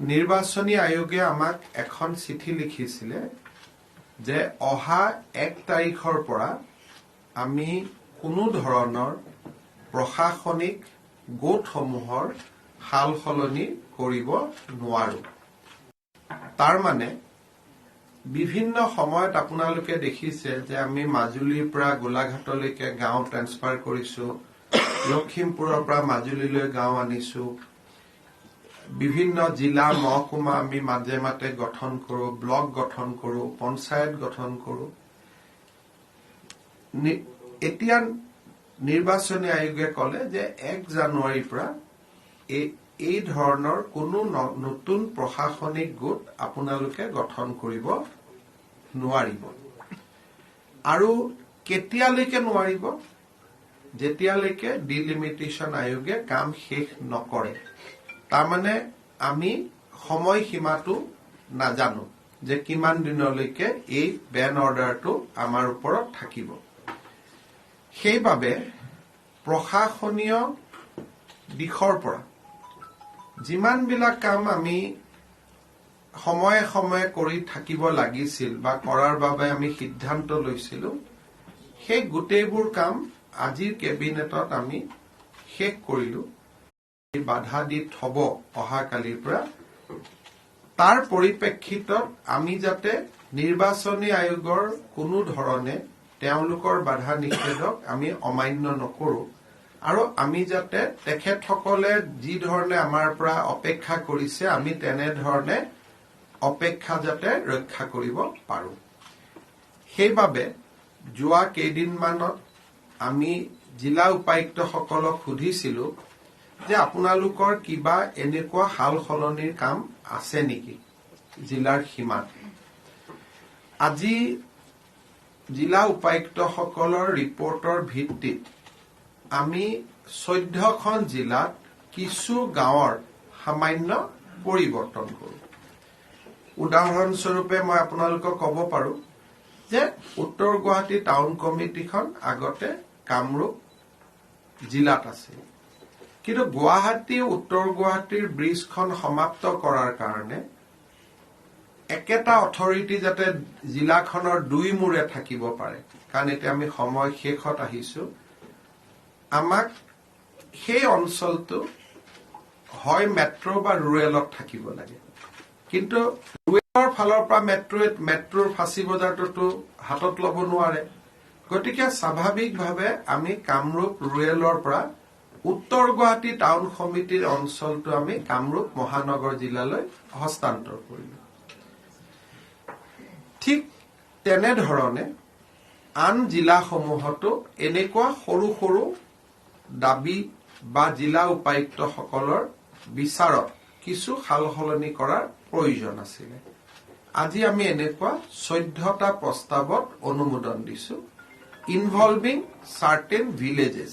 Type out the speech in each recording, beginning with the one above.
নিৰ্বাচনী আয়োগে আমাক এখন চিঠি লিখিছিলে যে অহা 1 তাৰিখৰ পৰা আমি কোনো ধৰণৰ প্ৰশাসনিক গোটসমূহৰ হাল সলনি কৰিব নোৱাৰো। তাৰ মানে বিভিন্ন সময়ত আপোনালোকে দেখিছে যে আমি মাজুলীৰ পৰা গোলাঘাটলৈকে গাঁও ট্ৰান্সফাৰ কৰিছো, লখিমপুৰৰ পৰা মাজুলীলৈ গাঁও আনিছো, বিভিন্ন জিলা মহকুমা আমি মাজে মাতে গঠন কৰো, ব্লক গঠন কৰো, পঞ্চায়ত গঠন কৰো। এতিয়া নিৰ্বাচনী আয়োগে কলে যে 1 জানুৱাৰীৰ পৰা এই ধৰণৰ কোনো নতুন প্ৰশাসনিক গোট আপোনালোকে গঠন কৰিব নোৱাৰিব। আৰু কেতিয়ালৈকে নোৱাৰিব? যেতিয়ালৈকে ডিলিমিটেশ্যন আয়োগে কাম শেষ নকৰে। তাৰমানে আমি সময়সীমাটো নাজানো যে কিমান দিনলৈকে এই বেন অৰ্ডাৰটো আমাৰ ওপৰত থাকিব। সেইবাবে প্ৰশাসনীয় দিশৰ পৰা যিমানবিলাক কাম আমি সময়ে সময়ে কৰি থাকিব লাগিছিল বা কৰাৰ বাবে আমি সিদ্ধান্ত লৈছিলো, সেই গোটেইবোৰ কাম আজিৰ কেবিনেটত আমি শেষ কৰিলো। বাধা দি থব অহাকালিৰ পৰা। তাৰ পৰিপ্ৰেক্ষিতত আমি যাতে নিৰ্বাচনী আয়োগৰ কোনো ধৰণে তেওঁলোকৰ বাধা নিষেধক আমি অমান্য নকৰো, আৰু আমি যাতে তেখেতসকলে যি ধৰণে আমাৰ পৰা অপেক্ষা কৰিছে আমি তেনেধৰণে অপেক্ষা যাতে ৰক্ষা কৰিব পাৰো। সেইবাবে যোৱা কেইদিনমানত আমি জিলা উপায়ুক্তসকলক সুধিছিলো যে আপোনালোকৰ কিবা এনেকুৱা হাল সলনিৰ কাম আছে নেকি জিলাৰ সীমাত। আজি জিলা উপায়ুক্তসকলৰ ৰিপৰ্টৰ ভিত্তিত আমি 14খন জিলাত কিছু গাঁৱৰ সামান্য পৰিৱৰ্তন কৰো। উদাহৰণস্বৰূপে মই আপোনালোকক ক'ব পাৰো যে উত্তৰ গুৱাহাটী টাউন কমিটিখন আগতে কামৰূপ জিলাত আছিল, কিন্তু গুৱাহাটী উত্তৰ গুৱাহাটীৰ ব্ৰিজখন সমাপ্ত কৰাৰ কাৰণে একেটা অথৰিটি যাতে জিলাখনৰ 2 মূৰে থাকিব পাৰে, কাৰণ এতিয়া আমি সময় শেষত আহিছো, আমাক সেই অঞ্চলটো হয় মেট্ৰ' বা ৰুৰেলত থাকিব লাগে। কিন্তু ৰুৰেলৰ ফালৰ পৰা মেট্ৰ'ৰ ফাঁচী বজাৰটোতো হাতত ল'ব নোৱাৰে। গতিকে স্বাভাৱিকভাৱে আমি কামৰূপ ৰুৰেলৰ পৰা উত্তৰ গুৱাহাটী টাউন সমিতিৰ অঞ্চলটো আমি কামৰূপ মহানগৰ জিলালৈ হস্তান্তৰ কৰিলো। ঠিক তেনেধৰণে আন জিলাসমূহতো এনেকুৱা সৰু সৰু দাবী বা জিলা উপায়ুক্তসকলৰ বিচাৰত কিছু সাল সলনি কৰাৰ প্ৰয়োজন আছিলে। আজি আমি এনেকুৱা 14টা প্ৰস্তাৱত অনুমোদন দিছো, ইনভলভিং চাৰ্টেন ভিলেজেছ,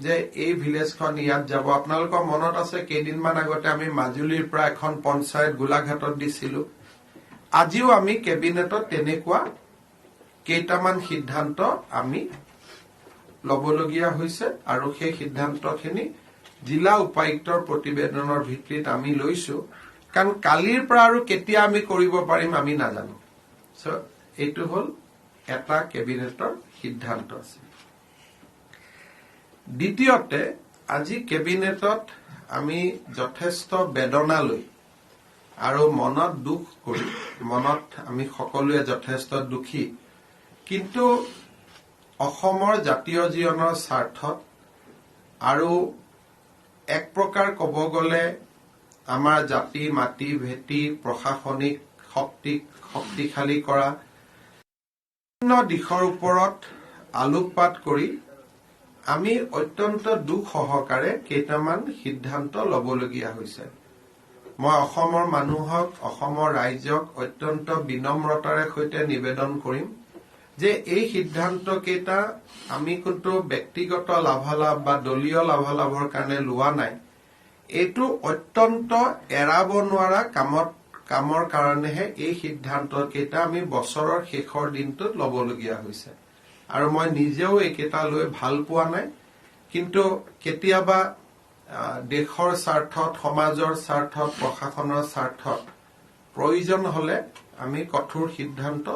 যে এই ভিলেজখন ইয়াত যাব। আপোনালোকৰ মনত আছে কেইদিনমান আগতে আমি মাজুলীৰ পৰা এখন পঞ্চায়ত গোলাঘাটত দিছিলো। আজিও আমি কেবিনেটত তেনেকুৱা কেইটামান সিদ্ধান্ত আমি লবলগীয়া হৈছে, আৰু সেই সিদ্ধান্তখিনি জিলা উপায়ুক্তৰ প্ৰতিবেদনৰ ভিত্তিত আমি লৈছো, কাৰণ কালিৰ পৰা আৰু কেতিয়া আমি কৰিব পাৰিম আমি নাজানো। এইটো হল এটা কেবিনেটৰ সিদ্ধান্ত আছে। দ্বিতীয়তে, আজি কেবিনেটত আমি যথেষ্ট বেদনা লৈ আৰু মনত দুখ কৰি, মনত আমি সকলোৱে যথেষ্ট দুখী, কিন্তু অসমৰ জাতীয় জীৱনৰ স্বাৰ্থত আৰু এক প্ৰকাৰ ক'ব গ'লে আমাৰ জাতি মাটি ভেটি প্ৰশাসনিক শক্তিশালী কৰা বিভিন্ন দিশৰ ওপৰত আলোকপাত কৰি আমি অত্যন্ত দুখ সহকাৰে কেইটামান সিদ্ধান্ত ল'বলগীয়া হৈছে। মই অসমৰ মানুহক, অসমৰ ৰাইজক অত্যন্ত বিনম্ৰতাৰে সৈতে নিবেদন কৰিম যে এই সিদ্ধান্ত কেইটা আমি কিন্তু ব্যক্তিগত লাভালাভ বা দলীয় লাভালাভৰ কাৰণে লোৱা নাই। এইটো অত্যন্ত এৰাব নোৱাৰা কামৰ কাৰণেহে এই সিদ্ধান্ত কেইটা আমি বছৰৰ শেষৰ দিনটোত ল'বলগীয়া হৈছে। আৰু মই নিজেও এইকেইটা লৈ ভাল পোৱা নাই, কিন্তু কেতিয়াবা দেশৰ স্বাৰ্থত সমাজৰ স্বাৰ্থত প্ৰশাসনৰ স্বাৰ্থত প্ৰয়োজন হলে আমি কঠোৰ সিদ্ধান্ত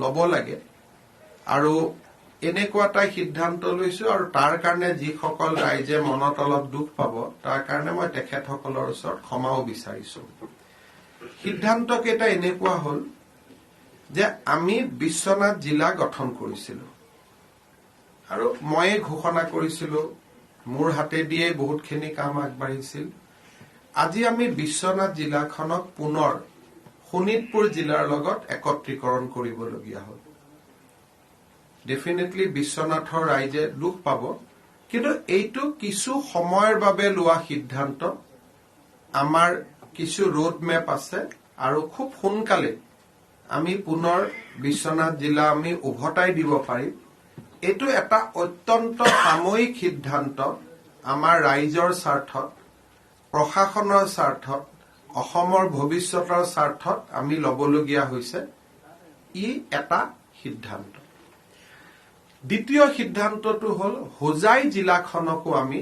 লব লাগে আৰু এনেকুৱা এটা সিদ্ধান্ত লৈছো আৰু তাৰ কাৰণে যিসকল ৰাইজে মনত অলপ দুখ পাব তাৰ কাৰণে মই তেখেতসকলৰ ওচৰত ক্ষমাও বিচাৰিছো সিদ্ধান্ত কেইটা এনেকুৱা হল যে আমি বিশ্বনাথ জিলা গঠন কৰিছিলো আৰু মই ঘোষণা কৰিছিলো মোৰ হাতে দিয়ে বহুতখিনি কাম আগবাঢ়িছিল আজি আমি বিশ্বনাথ জিলাখনক পুনৰ শোণিতপুৰ জিলাৰ লগত একত্ৰীকৰণ কৰিবলগীয়া হ'ল ডেফিনেটলি বিশ্বনাথৰ ৰাইজে দুখ পাব কিন্তু এইটো কিছু সময়ৰ বাবে লোৱা সিদ্ধান্ত আমাৰ কিছু ৰোড মেপ আছে আৰু খুব সোনকালে আমি পুনৰ বিশ্বনাথ জিলা আমি উভতাই দিব পাৰিম এইটো এটা অত্যন্ত সাময়িক সিদ্ধান্ত আমাৰ ৰাইজৰ স্বাৰ্থত প্ৰশাসনৰ স্বাৰ্থত অসমৰ ভৱিষ্যতৰ স্বাৰ্থত আমি লবলগীয়া হৈছে ই এটা সিদ্ধান্ত দ্বিতীয় সিদ্ধান্তটো হল হোজাই জিলাখনকো আমি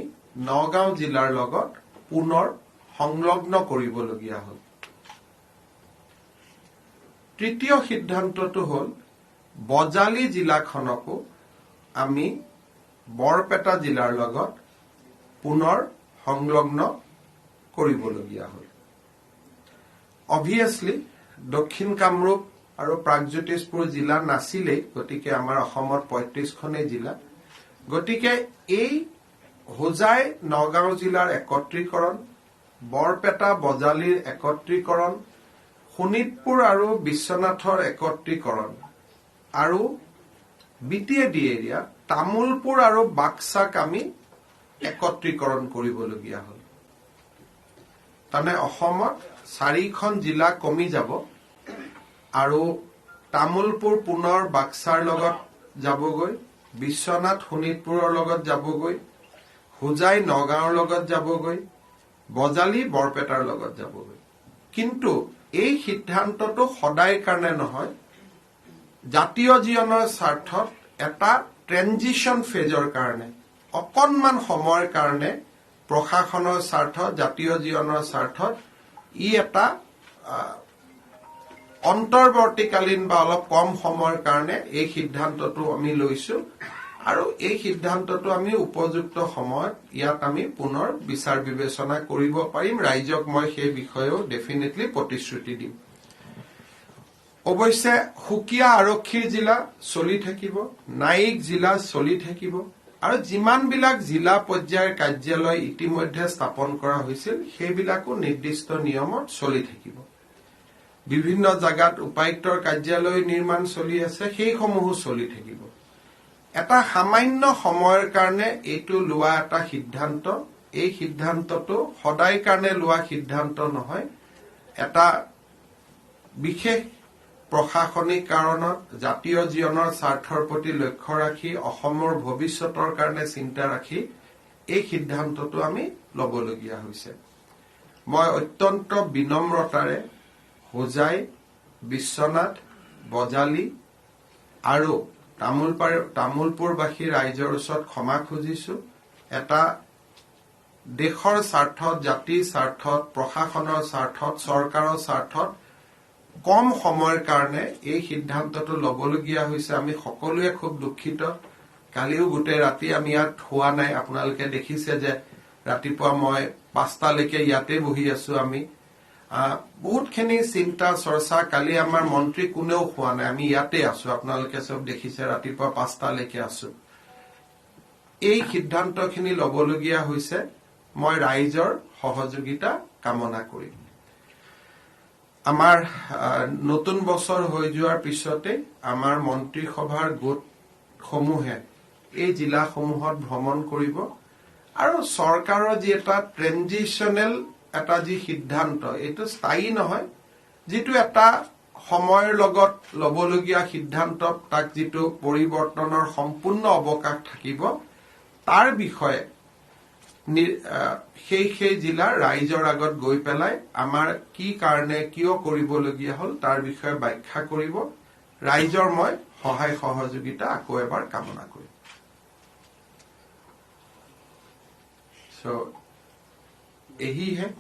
নগাঁও জিলাৰ লগত পুনৰ সংলগ্ন কৰিবলগীয়া হ'ল তৃতীয় সিদ্ধান্তটো হল বজালী জিলাখনকো আমি বৰপেটা জিলাৰ লগত পুনৰ সংলগ্ন কৰিবলগীয়া হ'ল অবভিয়াছলি দক্ষিণ কামৰূপ আৰু প্ৰাগজ্যোতিষপুৰ জিলা নাছিলেই গতিকে আমাৰ অসমত ৩৫খনেই জিলা গতিকে এই হোজাই নগাঁও জিলাৰ একত্ৰীকৰণ বৰপেটা বজালীৰ একত্ৰীকৰণ শোণিতপুৰ আৰু বিশ্বনাথৰ একত্ৰীকৰণ আৰু বিটিএডি এৰিয়া তামুলপুৰ আৰু বাক্সাক আমি একত্ৰীকৰণ কৰিবলগীয়া হ'ল তাৰমানে অসমত 4খন জিলা কমি যাব আৰু তামুলপুৰ পুনৰ বাক্সাৰ লগত যাবগৈ বিশ্বনাথ শোণিতপুৰৰ লগত যাবগৈ হোজাই নগাঁৱৰ লগত যাবগৈ বজালী বৰপেটাৰ লগত যাবগৈ কিন্তু এই সিদ্ধান্তটো সদায় কাৰণে নহয় জাতীয় জীৱনৰ স্বাৰ্থত এটা ট্ৰেনজিশন ফেজৰ কাৰণে অকণমান সময়ৰ কাৰণে প্ৰশাসনৰ স্বাৰ্থত জাতীয় জীৱনৰ স্বাৰ্থত ই এটা অন্তৰ্বৰ্তীকালীন বা অলপ কম সময়ৰ কাৰণে এই সিদ্ধান্তটো আমি লৈছো আৰু এই সিদ্ধান্তটো আমি উপযুক্ত সময়ত ইয়াত আমি পুনৰ বিচাৰ বিবেচনা কৰিব পাৰিম ৰাইজক মই সেই বিষয়েও ডেফিনেটলি প্ৰতিশ্ৰুতি দিম অৱশ্যে সুকিয়া আৰক্ষীৰ জিলা চলি থাকিব নাইক জিলা চলি থাকিব আৰু যিমানবিলাক জিলা পৰ্যায়ৰ কাৰ্যালয় ইতিমধ্যে স্থাপন কৰা হৈছিল সেইবিলাকো নিৰ্দিষ্ট নিয়মত চলি থাকিব বিভিন্ন জায়গাত উপায়ুক্তৰ কাৰ্যালয় নিৰ্মাণ চলি আছে সেইসমূহো চলি থাকিব এটা সামান্য সময়ৰ কাৰণে এইটো লোৱা এটা সিদ্ধান্ত এই সিদ্ধান্তটো সদায় কাৰণে লোৱা সিদ্ধান্ত নহয় এটা বিশেষ প্ৰশাসনিক কাৰণত জাতীয় জীৱনৰ স্বাৰ্থৰ প্ৰতি লক্ষ্য ৰাখি অসমৰ ভৱিষ্যতৰ কাৰণে চিন্তা ৰাখি এই সিদ্ধান্তটো আমি লবলগীয়া হৈছে মই অত্যন্ত বিনম্ৰতাৰে হোজাই বিশ্বনাথ বজালী আৰু তামুলপুৰবাসী ৰাইজৰ ওচৰত ক্ষমা খুজিছো এটা দেশৰ স্বাৰ্থত জাতিৰ স্বাৰ্থত প্ৰশাসনৰ স্বাৰ্থত চৰকাৰৰ স্বাৰ্থত কম সময়ৰ কাৰণে এই সিদ্ধান্তটো লবলগীয়া হৈছে আমি সকলোৱে খুব দুখিত কালিও গোটেই ৰাতি আমি ইয়াত হোৱা নাই আপোনালোকে দেখিছে যে ৰাতিপুৱা মই 5টালৈকে ইয়াতে বহি আছো আমি বহুতখিনি চিন্তা চৰ্চা কালি আমাৰ মন্ত্ৰী কোনেও হোৱা নাই আমি ইয়াতে আছো আপোনালোকে সব দেখিছে ৰাতিপুৱা 5টালৈকে আছো এই সিদ্ধান্তখিনি লবলগীয়া হৈছে মই ৰাইজৰ সহযোগিতা কামনা কৰিম আমাৰ নতুন বছৰ হৈ যোৱাৰ পিছতে আমাৰ মন্ত্ৰী সভাৰ গোট সমূহে এই জিলাসমূহত ভ্ৰমণ কৰিব আৰু চৰকাৰৰ যি এটা ট্ৰেনজিশনেল এটা যি সিদ্ধান্ত এইটো স্থায়ী নহয় যেটো এটা সময়ৰ লগত লবলগীয়া সিদ্ধান্ত তাক যেটো পৰিৱৰ্তনৰ সম্পূৰ্ণ অৱকাশ থাকিব তাৰ বিষয়ে সেই জিলাৰ ৰাইজৰ আগত গৈ পেলাই আমাৰ কি কাৰণে কিয় কৰিবলগীয়া হ'ল তাৰ বিষয়ে ব্যাখ্যা কৰিব ৰাইজৰ মই সহায় সহযোগিতা আকৌ এবাৰ কামনা কৰিম So यही है